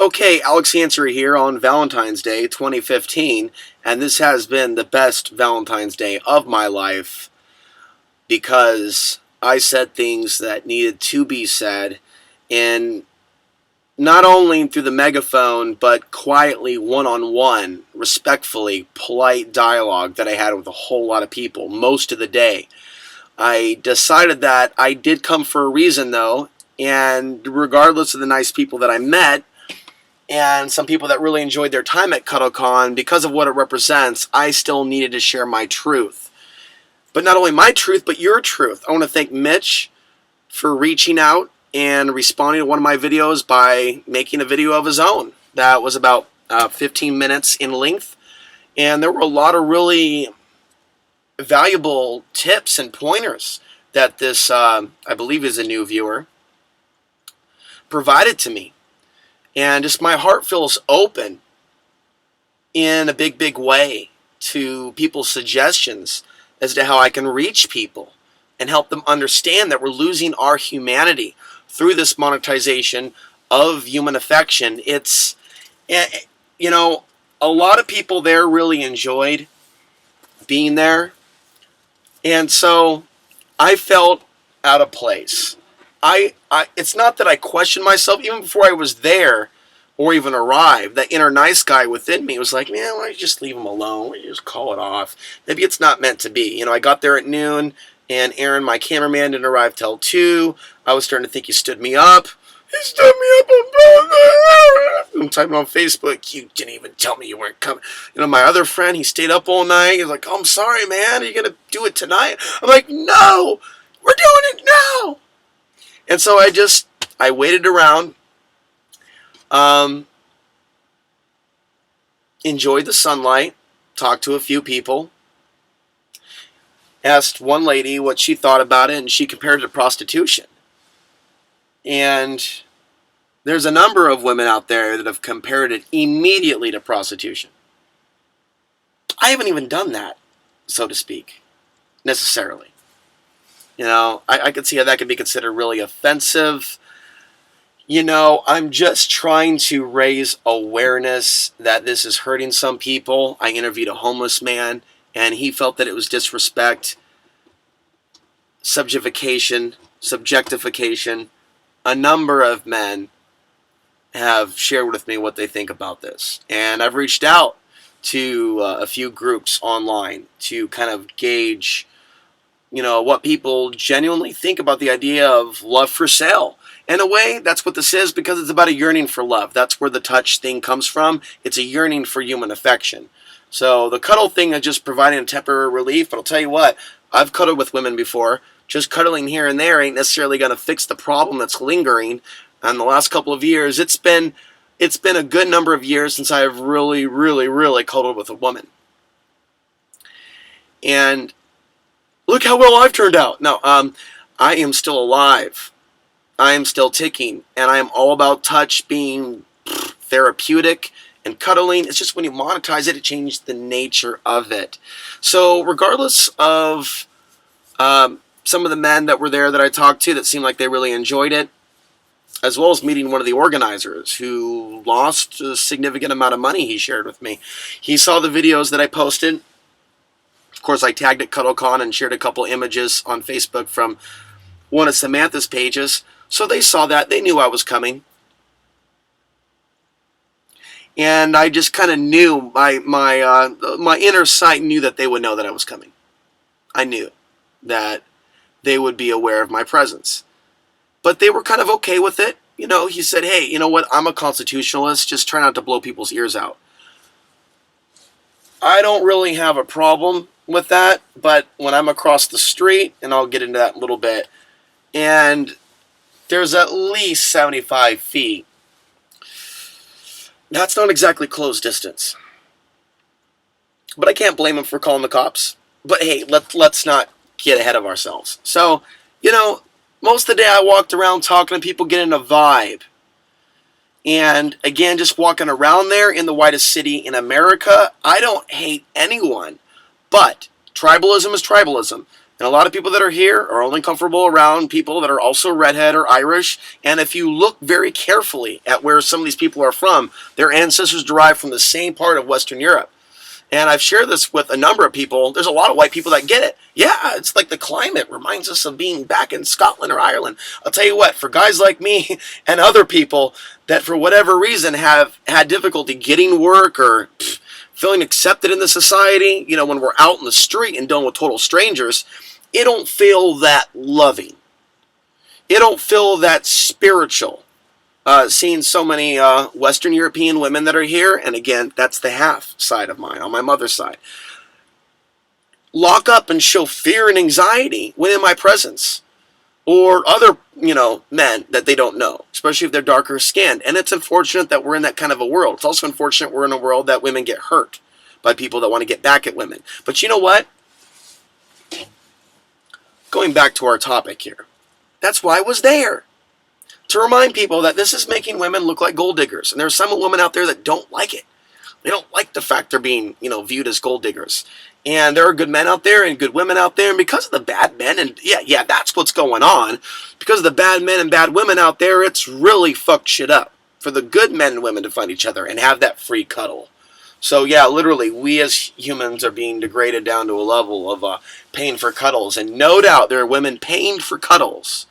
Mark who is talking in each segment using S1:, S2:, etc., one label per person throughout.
S1: Okay, Alex Answer here on Valentine's Day 2015, and this has been the best Valentine's Day of my life because I said things that needed to be said, and not only through the megaphone, but quietly, one-on-one, respectfully, polite dialogue that I had with a whole lot of people most of the day. I decided that I did come for a reason, though, and regardless of the nice people that I met, and some people that really enjoyed their time at CuddleCon, because of what it represents, I still needed to share my truth. But not only my truth, but your truth. I want to thank Mitch for reaching out and responding to one of my videos by making a video of his own. That was about 15 minutes in length, and there were a lot of really valuable tips and pointers that this, I believe is a new viewer, provided to me. And just my heart feels open in a big, big way to people's suggestions as to how I can reach people and help them understand that we're losing our humanity through this monetization of human affection. It's, you know, a lot of people there really enjoyed being there. And so I felt out of place. It's not that I questioned myself. Even before I was there or even arrived, that inner nice guy within me was like, man, why don't you just leave him alone? Why don't you just call it off? Maybe it's not meant to be. You know, I got there at noon, and Aaron, my cameraman, didn't arrive till 2. I was starting to think he stood me up. He stood me up I'm typing on Facebook, you didn't even tell me you weren't coming. You know, my other friend, he stayed up all night. He's like, oh, I'm sorry, man. Are you going to do it tonight? I'm like, no, we're doing it now. And so I waited around, enjoyed the sunlight, talked to a few people, asked one lady what she thought about it, and she compared it to prostitution. And there's a number of women out there that have compared it immediately to prostitution. I haven't even done that, so to speak, necessarily. You know, I could see how that could be considered really offensive. You know, I'm just trying to raise awareness that this is hurting some people. I interviewed a homeless man, and he felt that it was disrespect, subjectification. A number of men have shared with me what they think about this. And I've reached out to a few groups online to kind of gauge, you know, what people genuinely think about the idea of love for sale. In a way, that's what this is, because it's about a yearning for love. That's where the touch thing comes from. It's a yearning for human affection. So the cuddle thing is just providing a temporary relief, but I'll tell you what, I've cuddled with women before. Just cuddling here and there ain't necessarily going to fix the problem that's lingering. And the last couple of years, it's been a good number of years since I've really, really, really cuddled with a woman. And look how well I've turned out. No, I am still alive. I am still ticking. And I am all about touch being therapeutic and cuddling. It's just when you monetize it, it changes the nature of it. So regardless of some of the men that were there that I talked to that seemed like they really enjoyed it, as well as meeting one of the organizers who lost a significant amount of money, he shared with me. He saw the videos that I posted. Of course, I tagged at CuddleCon and shared a couple images on Facebook from one of Samantha's pages. So they saw that. They knew I was coming. And I just kind of knew, my inner sight knew that they would know that I was coming. I knew that they would be aware of my presence. But they were kind of okay with it. You know, he said, hey, you know what? I'm a constitutionalist. Just try not to blow people's ears out. I don't really have a problem with that, but when I'm across the street, and I'll get into that in a little bit, and there's at least 75 feet, that's not exactly close distance. But I can't blame him for calling the cops. But hey, let's not get ahead of ourselves. So, you know, most of the day I walked around talking to people, getting a vibe. And again, just walking around there in the whitest city in America, I don't hate anyone. But tribalism is tribalism. And a lot of people that are here are only comfortable around people that are also redhead or Irish. And if you look very carefully at where some of these people are from, their ancestors derive from the same part of Western Europe. And I've shared this with a number of people. There's a lot of white people that get it. Yeah, it's like the climate reminds us of being back in Scotland or Ireland. I'll tell you what, for guys like me and other people that for whatever reason have had difficulty getting work or feeling accepted in the society, when we're out in the street and dealing with total strangers, it don't feel that loving. It don't feel that spiritual. Seeing so many Western European women that are here, and again, that's the half side of mine, on my mother's side, lock up and show fear and anxiety when in my presence, or other, men that they don't know, especially if they're darker skinned. And it's unfortunate that we're in that kind of a world. It's also unfortunate we're in a world that women get hurt by people that want to get back at women. But you know what? Going back to our topic here, that's why I was there. To remind people that this is making women look like gold diggers. And there's some women out there that don't like it. They don't like the fact they're being, viewed as gold diggers. And there are good men out there and good women out there. And because of the bad men, and yeah, that's what's going on. Because of the bad men and bad women out there, it's really fucked shit up for the good men and women to find each other and have that free cuddle. So yeah, literally, we as humans are being degraded down to a level of paying for cuddles. And no doubt there are women paying for cuddles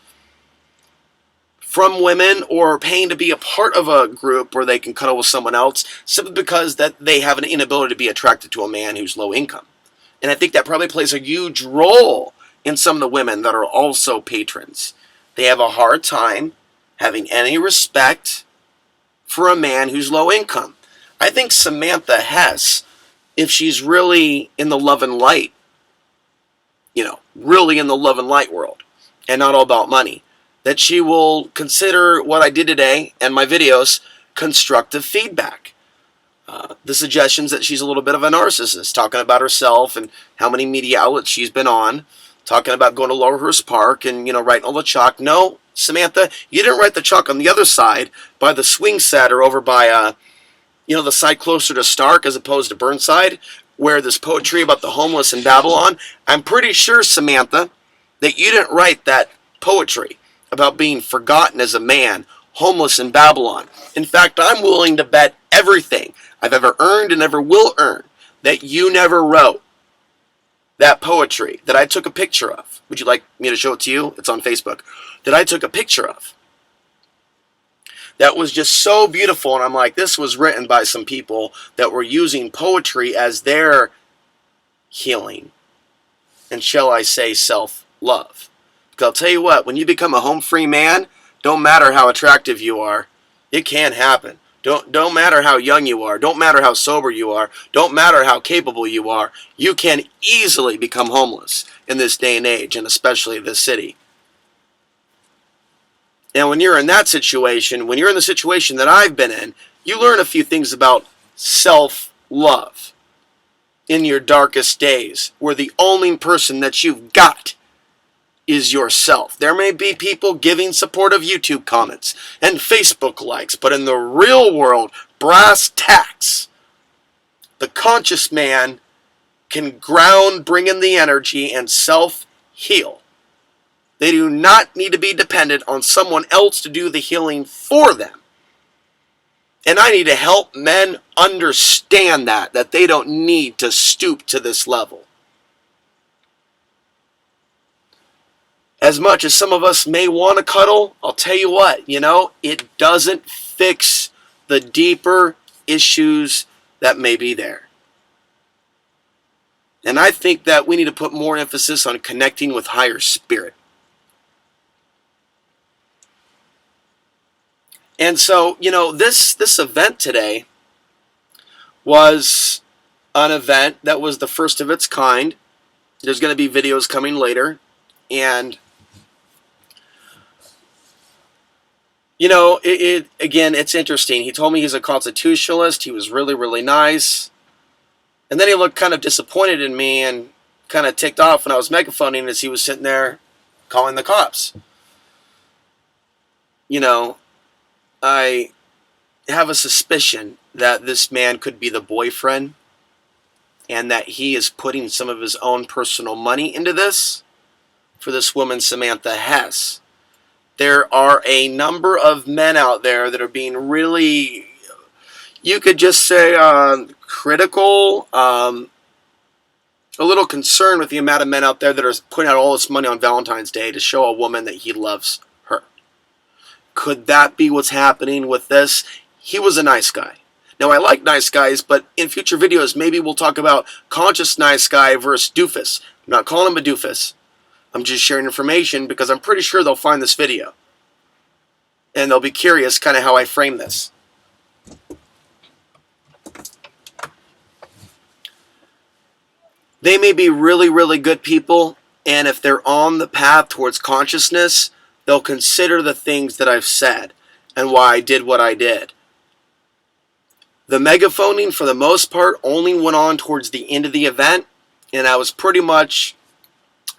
S1: from women, or paying to be a part of a group where they can cuddle with someone else simply because that they have an inability to be attracted to a man who's low income. And I think that probably plays a huge role in some of the women that are also patrons. They have a hard time having any respect for a man who's low income. I think Samantha Hess, if she's really in the love and light, really in the love and light world and not all about money, that she will consider what I did today and my videos constructive feedback. The suggestions that she's a little bit of a narcissist, talking about herself and how many media outlets she's been on, talking about going to Lowerhurst Park and, writing all the chalk. No, Samantha, you didn't write the chalk on the other side by the swing set or over by, the side closer to Stark as opposed to Burnside, where there's poetry about the homeless in Babylon. I'm pretty sure, Samantha, that you didn't write that poetry about being forgotten as a man, homeless in Babylon. In fact, I'm willing to bet everything I've ever earned and ever will earn that you never wrote that poetry that I took a picture of. Would you like me to show it to you? It's on Facebook. That I took a picture of. That was just so beautiful, and I'm like, this was written by some people that were using poetry as their healing, and shall I say self-love. Because I'll tell you what, when you become a home-free man, don't matter how attractive you are, it can happen. Don't matter how young you are, don't matter how sober you are, don't matter how capable you are, you can easily become homeless in this day and age, and especially this city. And when you're in that situation, when you're in the situation that I've been in, you learn a few things about self-love in your darkest days, where the only person that you've got is yourself. There may be people giving supportive YouTube comments and Facebook likes, but in the real world, brass tacks, the conscious man can ground, bring in the energy, and self-heal. They do not need to be dependent on someone else to do the healing for them. And I need to help men understand that they don't need to stoop to this level. As much as some of us may want to cuddle, I'll tell you what, it doesn't fix the deeper issues that may be there. And I think that we need to put more emphasis on connecting with higher spirit. And so, this event today was an event that was the first of its kind. There's going to be videos coming later. And, again, it's interesting. He told me he's a constitutionalist. He was really, really nice. And then he looked kind of disappointed in me and kind of ticked off when I was megaphoning as he was sitting there calling the cops. I have a suspicion that this man could be the boyfriend and that he is putting some of his own personal money into this. for this woman, Samantha Hess. There are a number of men out there that are being really, you could just say, critical, a little concerned with the amount of men out there that are putting out all this money on Valentine's Day to show a woman that he loves her. Could that be what's happening with this? He was a nice guy. Now, I like nice guys, but in future videos, maybe we'll talk about conscious nice guy versus doofus. I'm not calling him a doofus. I'm just sharing information because I'm pretty sure they'll find this video. And they'll be curious kind of how I frame this. They may be really, really good people, and if they're on the path towards consciousness, they'll consider the things that I've said and why I did what I did. The megaphoning, for the most part, only went on towards the end of the event, and I was pretty much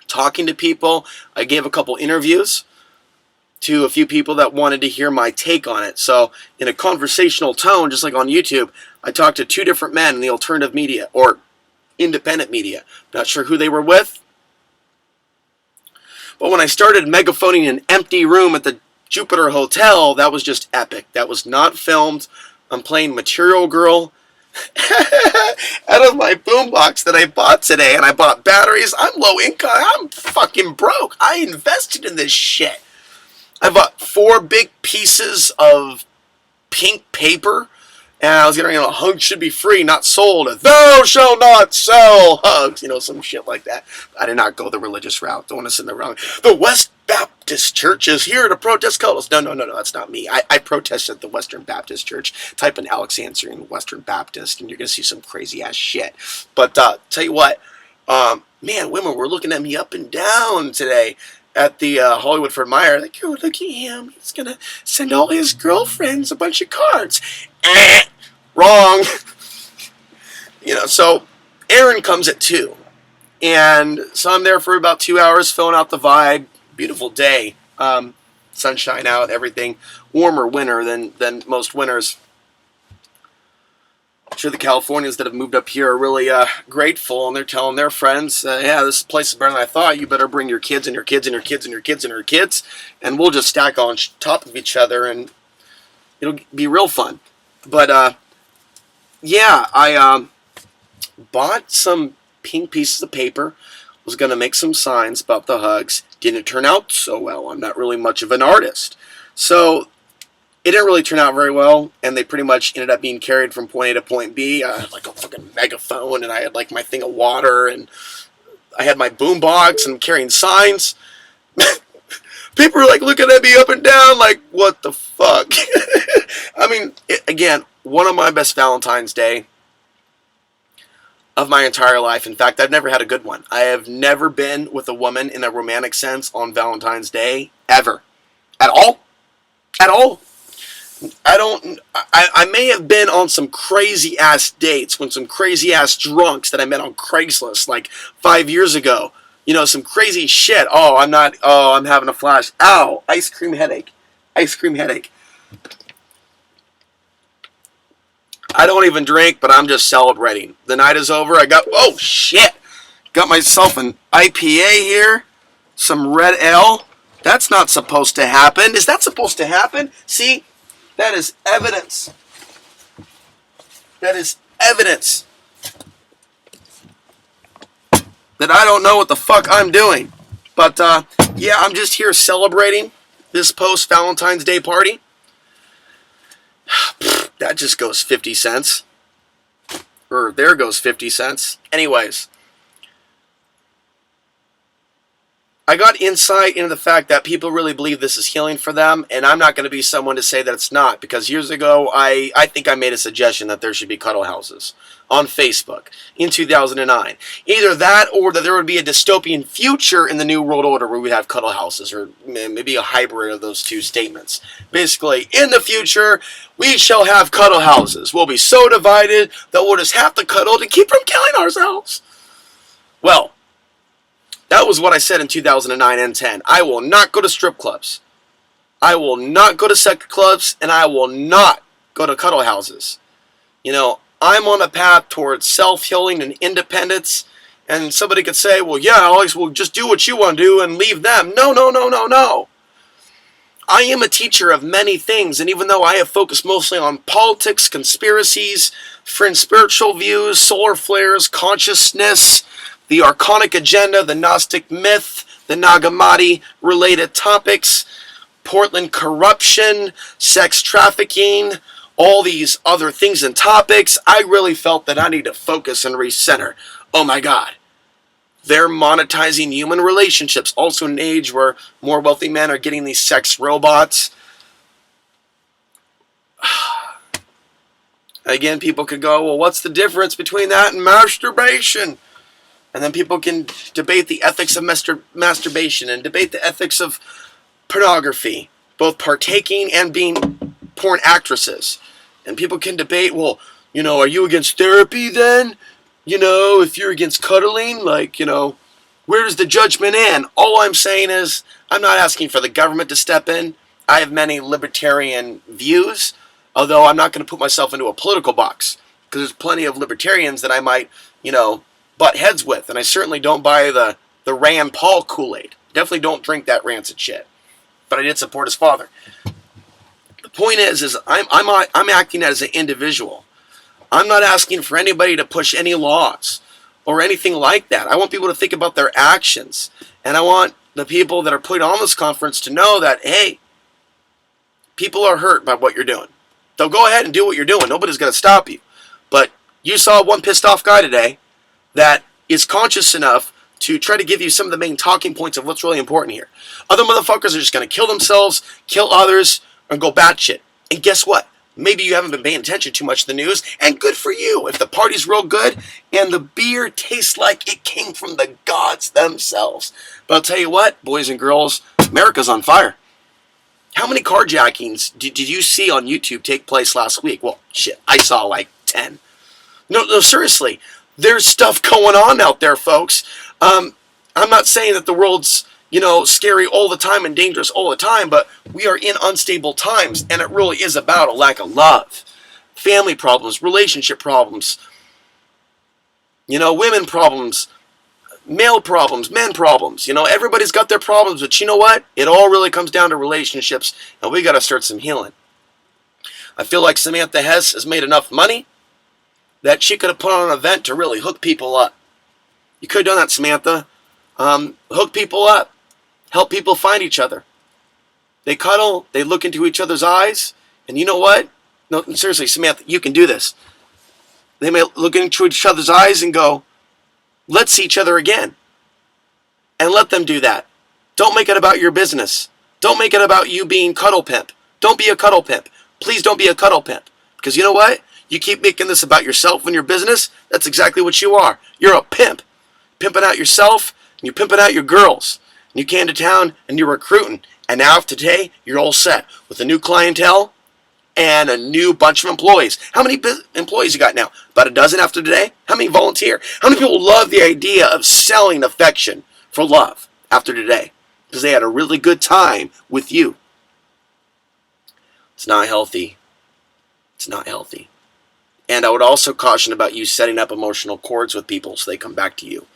S1: talking to people. I gave a couple interviews to a few people that wanted to hear my take on it. So, in a conversational tone, just like on YouTube, I talked to two different men in the alternative media, or independent media. Not sure who they were with. But when I started megaphoning an empty room at the Jupiter Hotel, that was just epic. That was not filmed. I'm playing Material Girl out of my boombox that I bought today, and I bought batteries. I'm low income. I'm fucking broke. I invested in this shit. I bought 4 big pieces of pink paper, and I was getting, hugs should be free, not sold. Thou shalt not sell hugs. Some shit like that. I did not go the religious route. Don't want to send the wrong. The West Baptist Church is here to protest cuddles. No, that's not me. I protested the Western Baptist Church. Type in Alex Answering Western Baptist, and you're going to see some crazy-ass shit. But tell you what, man, women were looking at me up and down today at the Hollywood Fred Meyer. Like, oh, look at him. He's going to send all his girlfriends a bunch of cards. Wrong. So Aaron comes at 2. And so I'm there for about 2 hours, filling out the vibe. Beautiful day. Sunshine out, everything. Warmer winter than most winters. I'm sure the Californians that have moved up here are really grateful, and they're telling their friends, yeah, this place is better than I thought. You better bring your kids and your kids and your kids and your kids and your kids, and we'll just stack on top of each other, and it'll be real fun. But, yeah, I bought some pink pieces of paper, was going to make some signs about the hugs. Didn't turn out so well. I'm not really much of an artist. So it didn't really turn out very well, and they pretty much ended up being carried from point A to point B. I had like a fucking megaphone, and I had like my thing of water, and I had my boombox, and I'm carrying signs. People were like looking at me up and down like, what the fuck? I mean, again, one of my best Valentine's Day of my entire life. In fact, I've never had a good one. I have never been with a woman in a romantic sense on Valentine's Day, ever. At all. At all. I may have been on some crazy ass dates with some crazy ass drunks that I met on Craigslist like 5 years ago. Some crazy shit. I'm having a flash. Ow, ice cream headache. Ice cream headache. I don't even drink, but I'm just celebrating. The night is over. Oh shit. Got myself an IPA here. Some red ale. That's not supposed to happen. Is that supposed to happen? See? That is evidence. That is evidence that I don't know what the fuck I'm doing. But, yeah, I'm just here celebrating this post-Valentine's Day party. That just goes 50 cents. Or there goes 50 cents. Anyways. I got insight into the fact that people really believe this is healing for them, and I'm not going to be someone to say that it's not, because years ago, I think I made a suggestion that there should be cuddle houses on Facebook in 2009. Either that, or that there would be a dystopian future in the New World Order where we'd have cuddle houses, or maybe a hybrid of those two statements. Basically, in the future, we shall have cuddle houses. We'll be so divided that we'll just have to cuddle to keep from killing ourselves. Well, that was what I said in 2009 and 10. I will not go to strip clubs. I will not go to sex clubs, and I will not go to cuddle houses. I'm on a path towards self-healing and independence, And somebody could say, well, yeah, Alex, well, just do what you want to do and leave them. No, no, no, no, no. I am a teacher of many things, and even though I have focused mostly on politics, conspiracies, fringe spiritual views, solar flares, consciousness, the archonic agenda, the Gnostic myth, the Nagamati related topics, Portland corruption, sex trafficking, all these other things and topics, I really felt that I need to focus and recenter. Oh my God. They're monetizing human relationships, also in an age where more wealthy men are getting these sex robots. Again, people could go, well, what's the difference between that and masturbation? And then people can debate the ethics of masturbation and debate the ethics of pornography, both partaking and being porn actresses. And people can debate, well, are you against therapy then? If you're against cuddling, where does the judgment end? All I'm saying is, I'm not asking for the government to step in. I have many libertarian views, although I'm not going to put myself into a political box, because there's plenty of libertarians that I might, butt heads with, and I certainly don't buy the Rand Paul Kool-Aid. Definitely don't drink that rancid shit. But I did support his father. The point is I'm acting as an individual. I'm not asking for anybody to push any laws or anything like that. I want people to think about their actions. And I want the people that are putting on this conference to know that, hey, people are hurt by what you're doing. So go ahead and do what you're doing. Nobody's going to stop you. But you saw one pissed off guy today that is conscious enough to try to give you some of the main talking points of what's really important here. Other motherfuckers are just going to kill themselves, kill others, and go batshit. And guess what? Maybe you haven't been paying attention too much to the news, and good for you if the party's real good and the beer tastes like it came from the gods themselves. But I'll tell you what, boys and girls, America's on fire. How many carjackings did you see on YouTube take place last week? Well, shit, I saw like 10. No, seriously, there's stuff going on out there, folks. I'm not saying that the world's scary all the time and dangerous all the time, but we are in unstable times, and it really is about a lack of love. Family problems, relationship problems, women problems, male problems, men problems. Everybody's got their problems, but you know what? It all really comes down to relationships, and we got to start some healing. I feel like Samantha Hess has made enough money that she could have put on an event to really hook people up. You could have done that, Samantha. Hook people up. Help people find each other. They cuddle, they look into each other's eyes, and you know what? No, seriously, Samantha, you can do this. They may look into each other's eyes and go, let's see each other again. And let them do that. Don't make it about your business. Don't make it about you being cuddle pimp. Don't be a cuddle pimp. Please don't be a cuddle pimp. Because you know what? You keep making this about yourself and your business, that's exactly what you are. You're a pimp. Pimping out yourself, and you're pimping out your girls. And you came to town, and you're recruiting. And now, after today, you're all set with a new clientele and a new bunch of employees. How many employees you got now? About a dozen after today? How many volunteer? How many people love the idea of selling affection for love after today? Because they had a really good time with you. It's not healthy. It's not healthy. And I would also caution about you setting up emotional cords with people so they come back to you.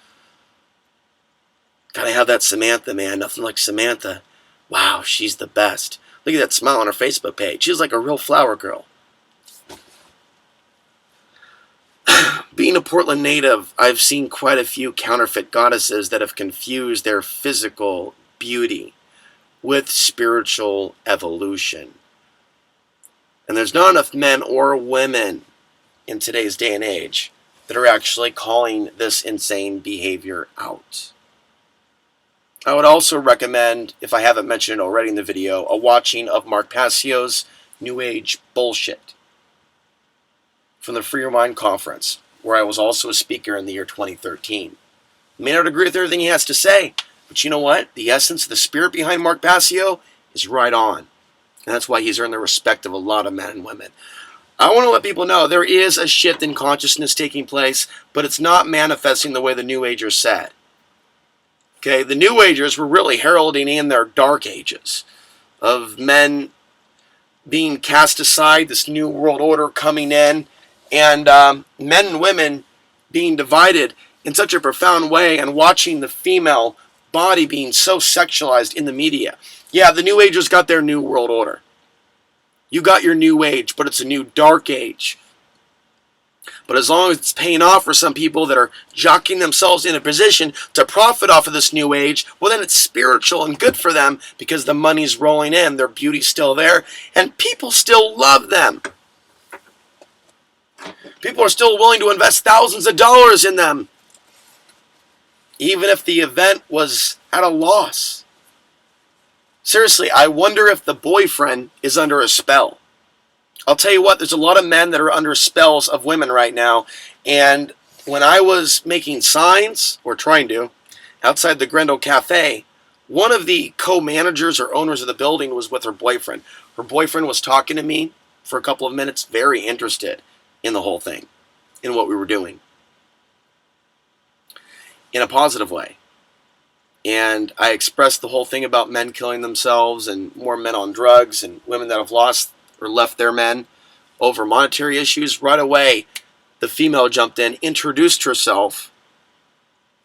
S1: Gotta have that Samantha, man. Nothing like Samantha. Wow, she's the best. Look at that smile on her Facebook page. She's like a real flower girl. Being a Portland native, I've seen quite a few counterfeit goddesses that have confused their physical beauty with spiritual evolution. And there's not enough men or women in today's day and age that are actually calling this insane behavior out. I would also recommend, if I haven't mentioned it already in the video, a watching of Mark Passio's New Age bullshit from the Free Your Mind conference, where I was also a speaker in the year 2013. I may not agree with everything he has to say, but you know what? The essence of the spirit behind Mark Passio is right on. And that's why he's earned the respect of a lot of men and women. I want to let people know there is a shift in consciousness taking place, but it's not manifesting the way the New Agers said. Okay, the New Agers were really heralding in their dark ages of men being cast aside, this new world order coming in, and men and women being divided in such a profound way, and watching the female body being so sexualized in the media. Yeah, the New Agers got their new world order. You got your new age, but it's a new dark age. But as long as it's paying off for some people that are jockeying themselves in a position to profit off of this new age, well, then it's spiritual and good for them because the money's rolling in, their beauty's still there, and people still love them. People are still willing to invest thousands of dollars in them, even if the event was at a loss. Seriously, I wonder if the boyfriend is under a spell. I'll tell you what, there's a lot of men that are under spells of women right now. And when I was making signs, or trying to, outside the Grendel Cafe, one of the co-managers or owners of the building was with her boyfriend. Her boyfriend was talking to me for a couple of minutes, very interested in the whole thing, in what we were doing, in a positive way. And I expressed the whole thing about men killing themselves and more men on drugs and women that have lost or left their men over monetary issues. Right away, the female jumped in, introduced herself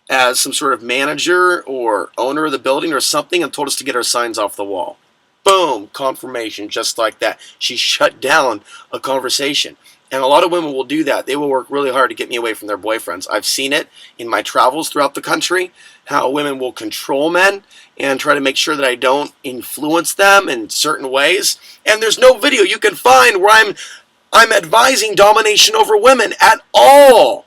S1: as some sort of manager or owner of the building or something, and told us to get our signs off the wall. Boom, confirmation, just like that. She shut down a conversation. And a lot of women will do that. They will work really hard to get me away from their boyfriends. I've seen it in my travels throughout the country, how women will control men and try to make sure that I don't influence them in certain ways. And there's no video you can find where I'm advising domination over women at all.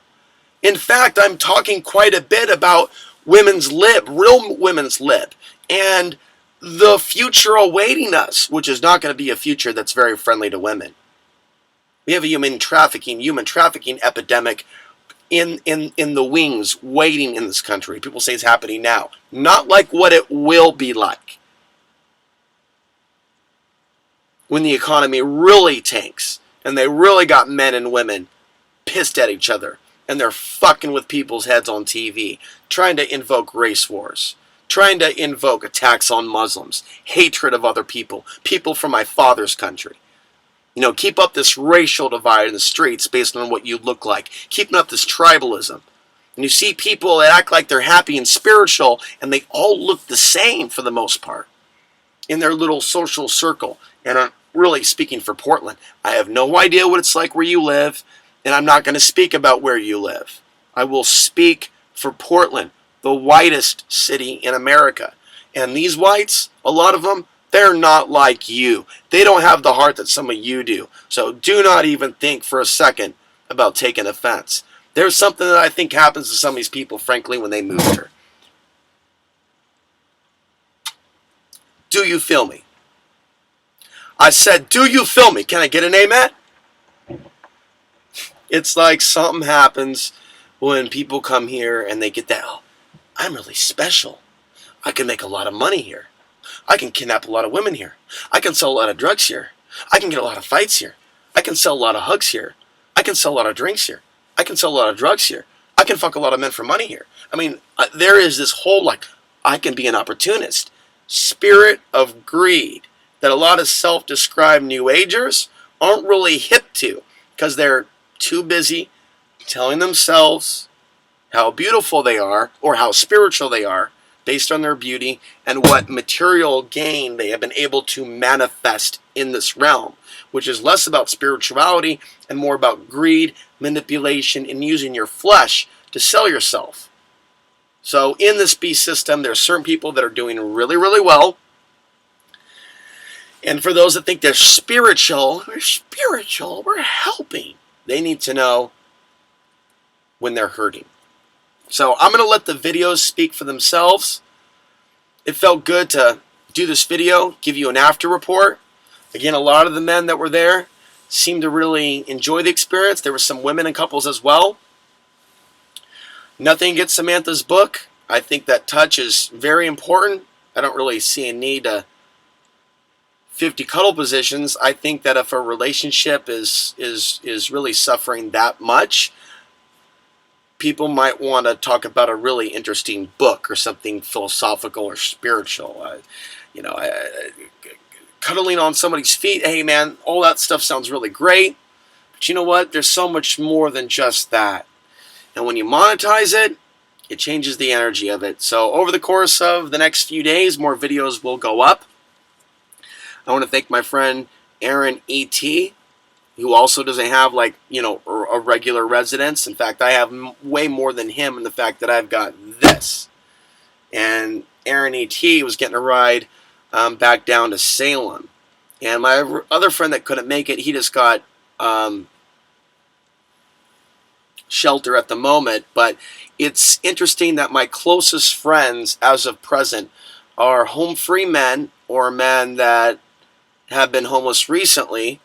S1: In fact, I'm talking quite a bit about women's lib, real women's lib, and the future awaiting us, which is not going to be a future that's very friendly to women. We have a human trafficking epidemic in the wings waiting in this country. People say it's happening now. Not like what it will be like when the economy really tanks and they really got men and women pissed at each other and they're fucking with people's heads on TV, trying to invoke race wars, trying to invoke attacks on Muslims, hatred of other people, people from my father's country. You know, keep up this racial divide in the streets based on what you look like. Keeping up this tribalism. And you see people that act like they're happy and spiritual, and they all look the same for the most part in their little social circle. And I'm really speaking for Portland. I have no idea what it's like where you live, and I'm not going to speak about where you live. I will speak for Portland, the whitest city in America. And these whites, a lot of them, they're not like you. They don't have the heart that some of you do. So do not even think for a second about taking offense. There's something that I think happens to some of these people, frankly, when they move here. Do you feel me? I said, do you feel me? Can I get an amen? It's like something happens when people come here and they get that, oh, I'm really special. I can make a lot of money here. I can kidnap a lot of women here. I can sell a lot of drugs here. I can get a lot of fights here. I can sell a lot of hugs here. I can sell a lot of drinks here. I can sell a lot of drugs here. I can fuck a lot of men for money here. I mean, there is this whole, like, I can be an opportunist. Spirit of greed that a lot of self-described New Agers aren't really hip to because they're too busy telling themselves how beautiful they are or how spiritual they are based on their beauty and what material gain they have been able to manifest in this realm, which is less about spirituality and more about greed, manipulation, and using your flesh to sell yourself. So in this beast system, there are certain people that are doing really, really well. And for those that think they're spiritual, we're helping. They need to know when they're hurting. So I'm going to let the videos speak for themselves. It felt good to do this video, give you an after report. Again, a lot of the men that were there seemed to really enjoy the experience. There were some women and couples as well. Nothing against Samantha's book. I think that touch is very important. I don't really see a need to 50 cuddle positions. I think that if a relationship is really suffering that much, people might want to talk about a really interesting book or something philosophical or spiritual. Cuddling on somebody's feet, hey man, all that stuff sounds really great. But you know what? There's so much more than just that. And when you monetize it, It changes the energy of it. So over the course of the next few days, more videos will go up. I want to thank my friend Aaron E.T., who also doesn't have, like, a regular residence. In fact, I have way more than him in the fact that I've got this. And Aaron E.T. was getting a ride back down to Salem. And my other friend that couldn't make it, he just got shelter at the moment. But it's interesting that my closest friends as of present are home free men or men that have been homeless recently.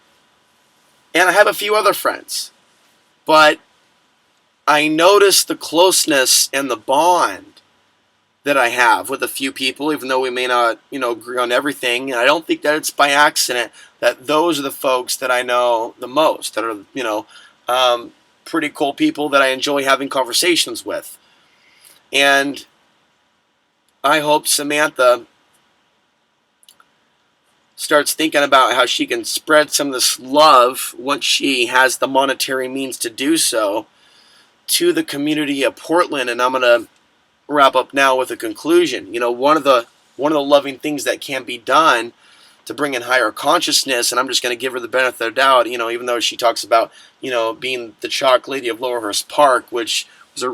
S1: And I have a few other friends. But I notice the closeness and the bond that I have with a few people, even though we may not, agree on everything. And I don't think that it's by accident that those are the folks that I know the most, that are, pretty cool people that I enjoy having conversations with. And I hope Samantha starts thinking about how she can spread some of this love, once she has the monetary means to do so, to the community of Portland. And I'm going to wrap up now with a conclusion. One of the loving things that can be done to bring in higher consciousness, and I'm just going to give her the benefit of the doubt, even though she talks about, being the chalk lady of Lowerhurst Park, which was a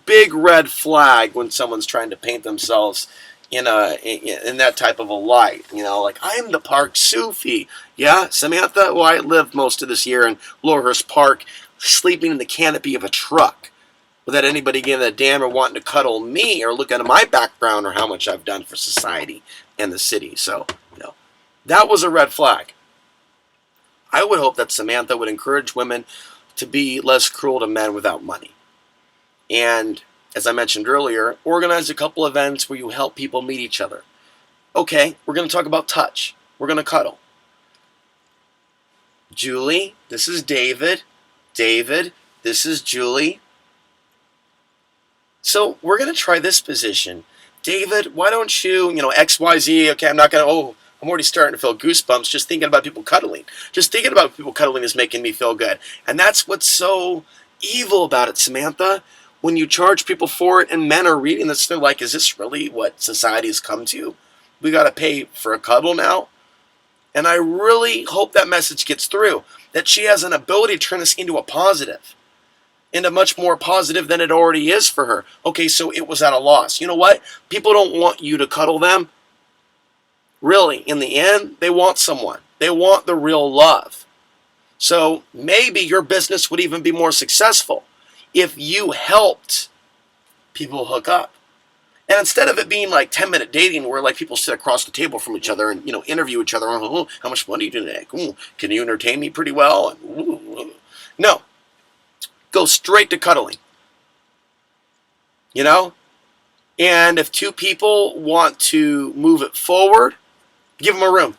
S1: big red flag when someone's trying to paint themselves in that type of a light, like, I'm the park Sufi. Yeah, Samantha? Well, I lived most of this year in Lowerhurst Park, sleeping in the canopy of a truck, without anybody giving a damn or wanting to cuddle me or look at my background or how much I've done for society and the city. So, that was a red flag. I would hope that Samantha would encourage women to be less cruel to men without money. And, as I mentioned earlier, organize a couple events where you help people meet each other. Okay, we're going to talk about touch. We're going to cuddle. Julie, this is David. David, this is Julie. So we're going to try this position. David, why don't you, XYZ, okay, I'm already starting to feel goosebumps just thinking about people cuddling. Just thinking about people cuddling is making me feel good. And that's what's so evil about it, Samantha. When you charge people for it and men are reading this, they're like, is this really what society has come to? We got to pay for a cuddle now? And I really hope that message gets through, that she has an ability to turn this into a positive. Into much more positive than it already is for her. Okay, so it was at a loss. You know what? People don't want you to cuddle them. Really, in the end, they want someone. They want the real love. So maybe your business would even be more successful if you helped people hook up. And instead of it being like 10-minute dating where, like, people sit across the table from each other and, interview each other. Oh, how much money do you make? Ooh, can you entertain me pretty well? No. Go straight to cuddling. And if two people want to move it forward, give them a room.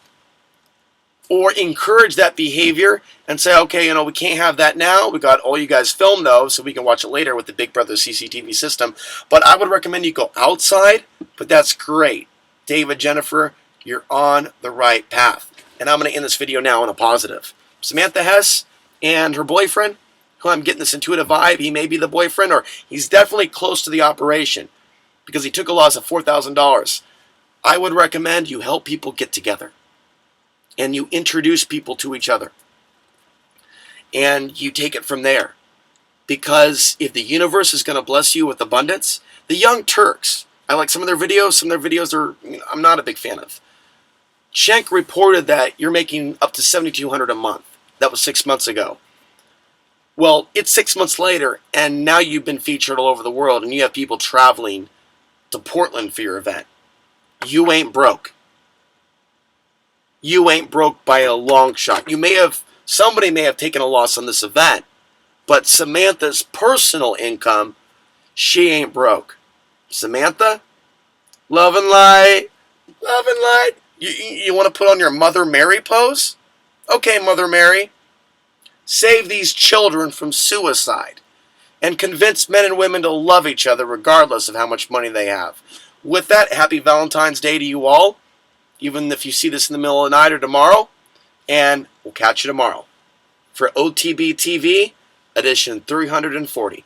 S1: Or encourage that behavior and say, okay, we can't have that now. We got all you guys filmed, though, so we can watch it later with the Big Brother CCTV system. But I would recommend you go outside, but that's great. David, Jennifer, you're on the right path. And I'm going to end this video now on a positive. Samantha Hess and her boyfriend, who I'm getting this intuitive vibe, he may be the boyfriend, or he's definitely close to the operation because he took a loss of $4,000. I would recommend you help people get together and you introduce people to each other and you take it from there. Because if the universe is going to bless you with abundance, the Young Turks, I like some of their videos. Some of their videos are, I'm not a big fan of. Schenk reported that you're making up to $7,200 a month. That was 6 months ago. Well, it's 6 months later, and now you've been featured all over the world, and you have people traveling to Portland for your event. You ain't broke. You ain't broke by a long shot. Somebody may have taken a loss on this event, but Samantha's personal income, she ain't broke. Samantha, love and light, love and light. You want to put on your Mother Mary pose? Okay, Mother Mary. Save these children from suicide and convince men and women to love each other regardless of how much money they have. With that, happy Valentine's Day to you all, even if you see this in the middle of the night or tomorrow, and we'll catch you tomorrow for OTB TV edition 340.